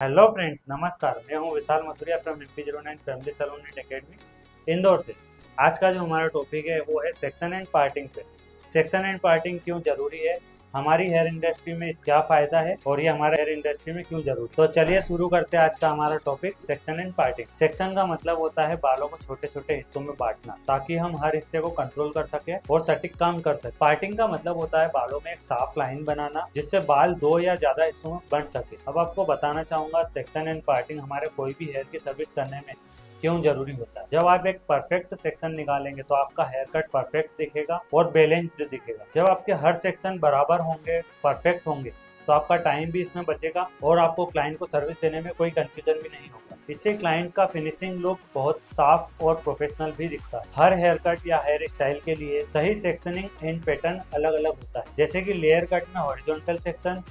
Hello friends, नमस्कार। मैं हूं Vishal Mathuria from MP09 family salon and academy Indore से। आज का जो हमारा टॉपिक है वो है सेक्शन एंड पार्टिंग पे। सेक्शन एंड पार्टिंग क्यों जरूरी है, हमारी हेयर इंडस्ट्री में इसका क्या फायदा है और ये हमारे हेयर इंडस्ट्री में क्यों जरूरी है। तो चलिए शुरू करते हैं आज का हमारा topic, section and parting. Section का मतलब होता है बालों को छोटे छोटे हिस्सों में बांटना, ताकि हम हर हिस्से को कंट्रोल कर सके और सटीक काम कर सके। पार्टिंग का मतलब होता है बालों में एक साफ लाइन बनाना, जिससे बाल दो या ज्यादा हिस्सों में बंट सके। अब आपको बताना चाहूंगा सेक्शन एंड पार्टिंग हमारे कोई भी हेयर की सर्विस करने में क्यों जरूरी होता है। जब आप एक परफेक्ट सेक्शन निकालेंगे तो आपका हेयर कट परफेक्ट दिखेगा और बैलेंस्ड दिखेगा। जब आपके हर सेक्शन बराबर होंगे, परफेक्ट होंगे, तो आपका टाइम भी इसमें बचेगा और आपको क्लाइंट को सर्विस देने में कोई कंफ्यूजन भी नहीं होगा। इससे क्लाइंट का फिनिशिंग लुक बहुत साफ और प्रोफेशनल भी दिखता है। हर हेयर कट या हेयर स्टाइल के लिए सही सेक्शनिंग एंड पैटर्न अलग अलग होता है, जैसे कि लेयर कट में हॉरिजॉन्टल सेक्शन,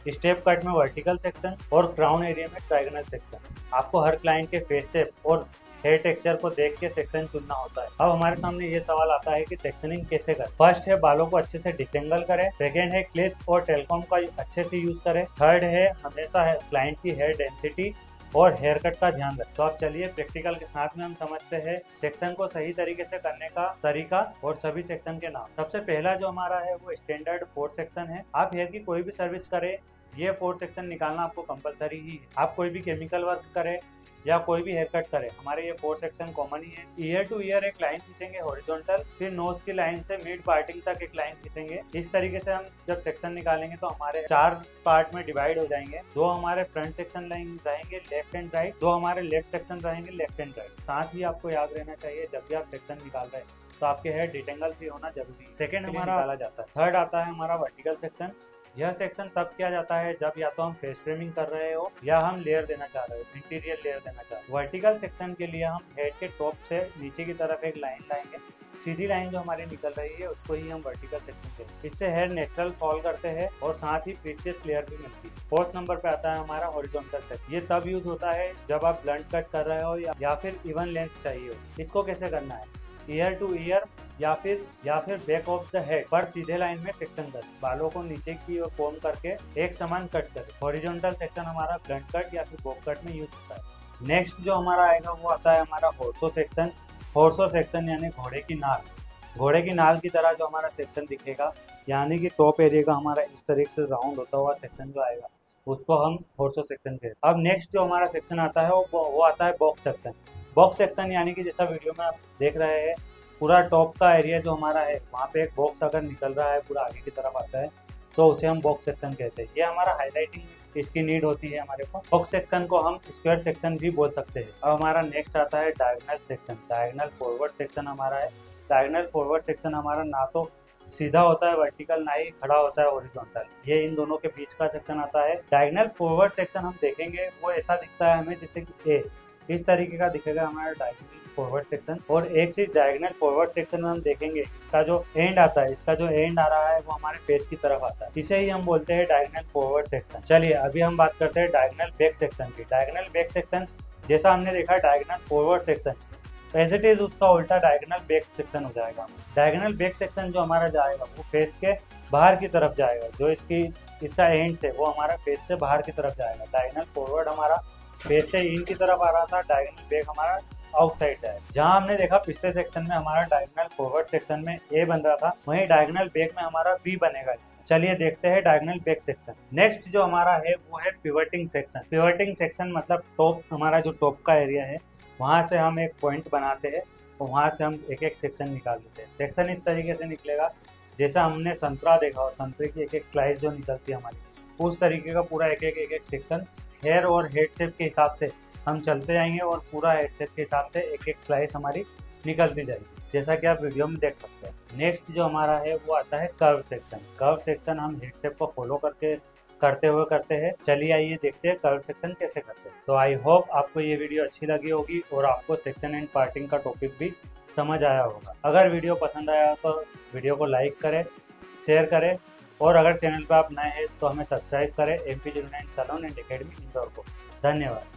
स्टेप कट में वर्टिकल सेक्शन और क्राउन एरिया में ट्रायंगल सेक्शन। आपको हर क्लाइंट के फेस शेप और हेयर टेक्सचर को देख के सेक्शन चुनना होता है। अब हमारे सामने ये सवाल आता है कि सेक्शनिंग कैसे करें। फर्स्ट है बालों को अच्छे से डिटेंगल करें। सेकेंड है क्लिप और टेलकॉम का अच्छे से यूज करें। थर्ड है हमेशा क्लाइंट की हेयर डेंसिटी और हेयर कट का ध्यान रखें। तो आप चलिए प्रैक्टिकल के साथ में हम समझते हैं सेक्शन को सही तरीके से करने का तरीका और सभी सेक्शन के नाम। सबसे पहला जो हमारा है वो स्टैंडर्ड 4 सेक्शन है। आप हेयर की कोई भी सर्विस करें, ये 4 सेक्शन निकालना आपको कंपलसरी ही है। आप कोई भी केमिकल वर्क करें या कोई भी हेयर कट करें, हमारे ये 4 सेक्शन कॉमन ही है। ईयर टू ईयर एक लाइन खींचेंगे हॉरिजॉन्टल, फिर नोज की लाइन से मिड पार्टिंग तक एक लाइन खींचेंगे। इस तरीके से हम जब सेक्शन निकालेंगे तो हमारे 4 पार्ट में डिवाइड हो जाएंगे। 2 हमारे फ्रंट सेक्शन लाइन रहेंगे लेफ्ट एंड राइट, 2 हमारे लेफ्ट सेक्शन रहेंगे लेफ्ट एंड राइट। साथ ही आपको याद रहना चाहिए जब भी आप सेक्शन निकाल रहे हैं तो आपके हेयर डिटेंगल भी होना जरूरी है। सेकेंड हमारा निकाला जाता है। थर्ड आता है हमारा वर्टिकल सेक्शन। यह सेक्शन तब किया जाता है जब या तो हम फेस फ्रेमिंग कर रहे हो या हम लेयर देना चाह रहे हो, इंटीरियर लेयर देना चाह रहे हो। वर्टिकल सेक्शन के लिए हम हेड के टॉप से नीचे की तरफ एक लाइन लाएंगे। सीधी लाइन जो हमारी निकल रही है उसको ही हम वर्टिकल सेक्शन कहते हैं। इससे हेयर नेचुरल फॉल करते हैं और साथ ही प्रीशियस लेयर भी मिलती है। फोर्थ नंबर पे आता है हमारा हॉरिजॉन्टल सेक्शन। ये तब यूज होता है जब आप ब्लंट कट कर रहे हो या फिर इवन लेंथ चाहिए हो। इसको कैसे करना है, ईयर टू ईयर या फिर बैक ऑफ द हेड पर सीधे लाइन में सेक्शन कर, बालों को नीचे की ओर कोम करके एक समान कट करें। हॉरिजॉन्टल सेक्शन हमारा ब्लंट कट या फिर बॉब कट में यूज होता है। नेक्स्ट जो हमारा आएगा वो आता है हमारा हॉर्सो सेक्शन। हॉर्सो सेक्शन यानी घोड़े की नाल। घोड़े की नाल की तरह जो हमारा सेक्शन दिखेगा, यानी कि टॉप एरिया का हमारा इस तरीके से राउंड होता हुआ सेक्शन जो आएगा उसको हम हॉर्सो सेक्शन कहते हैं। अब नेक्स्ट जो हमारा सेक्शन आता है वो आता है बॉक्स सेक्शन। बॉक्स सेक्शन यानी कि जैसा वीडियो में आप देख रहे हैं, पूरा टॉप का एरिया जो हमारा है वहाँ पे एक बॉक्स अगर निकल रहा है पूरा आगे की तरफ आता है तो उसे हम बॉक्स सेक्शन कहते हैं। ये हमारा हाईलाइटिंग इसकी नीड होती है हमारे को। बॉक्स सेक्शन को हम स्क्वायर सेक्शन भी बोल सकते हैं। अब हमारा नेक्स्ट आता है diagonal section. Diagonal forward section हमारा है। डायगोनल फॉरवर्ड सेक्शन हमारा ना तो सीधा होता है वर्टिकल, ना ही खड़ा होता है हॉरिजॉन्टल, ये इन दोनों के बीच का सेक्शन आता है। डायगोनल फॉरवर्ड सेक्शन हम देखेंगे वो ऐसा दिखता है हमें जैसे कि ए, इस तरीके का दिखेगा हमारा डायगोनल फॉरवर्ड सेक्शन। और एक चीज डायगोनल फॉरवर्ड सेक्शन में हम देखेंगे इसका जो एंड आता है, इसका जो एंड आ रहा है वो हमारे फेस की तरफ आता है, इसे ही हम बोलते हैं डायगोनल फॉरवर्ड सेक्शन। चलिए अभी हम बात करते हैं डायगोनल बैक सेक्शन की। डायगोनल बैक सेक्शन जैसा हमने देखा diagonal forward section, as it is उसका उल्टा डायगोनल बैक सेक्शन हो जाएगा। डायगोनल बैक सेक्शन जो हमारा जाएगा वो फेस के बाहर की तरफ जाएगा, जो इसका एंड से वो हमारा फेस से बाहर की तरफ जाएगा। डायगोनल फॉरवर्ड हमारा फेस से इन की तरफ आ रहा था, डायगोनल बैक हमारा आउटसाइड है। जहां हमने देखा पिछले सेक्शन में हमारा डायगोनल फॉरवर्ड सेक्शन में ए बन रहा था, वहीं डायगोनल बैक में हमारा बी बनेगा इसमें। चलिए देखते हैं डायगोनल बैक सेक्शन। नेक्स्ट जो हमारा है वो है पिवटिंग सेक्शन। पिवटिंग सेक्शन मतलब टॉप, हमारा जो टॉप का एरिया है वहां से हम एक पॉइंट बनाते हैं और वहां से हम एक एक सेक्शन निकाल लेते हैं। सेक्शन इस तरीके से निकलेगा जैसा हमने संतरा देखा हो, संतरे की एक एक स्लाइस जो निकलती है हमारी, उस तरीके का पूरा एक एक सेक्शन हेयर और हेड शेप के हिसाब से हम चलते जाएंगे और पूरा हेड शेप के हिसाब से एक एक स्लाइस हमारी निकलती जाएगी, जैसा कि आप वीडियो में देख सकते हैं। नेक्स्ट जो हमारा है वो आता है कर्व सेक्शन। कर्व सेक्शन हम हेड शेप को फॉलो करते हैं। चलिए आइए देखते हैं कर्व सेक्शन कैसे करते हैं। तो आई होप आपको ये वीडियो अच्छी लगी होगी और आपको सेक्शन एंड पार्टिंग का टॉपिक भी समझ आया होगा। अगर वीडियो पसंद आया तो वीडियो को लाइक करें, शेयर करें और अगर चैनल पर आप नए हैं तो हमें सब्सक्राइब करें MP09 salon and academy Indore को। धन्यवाद।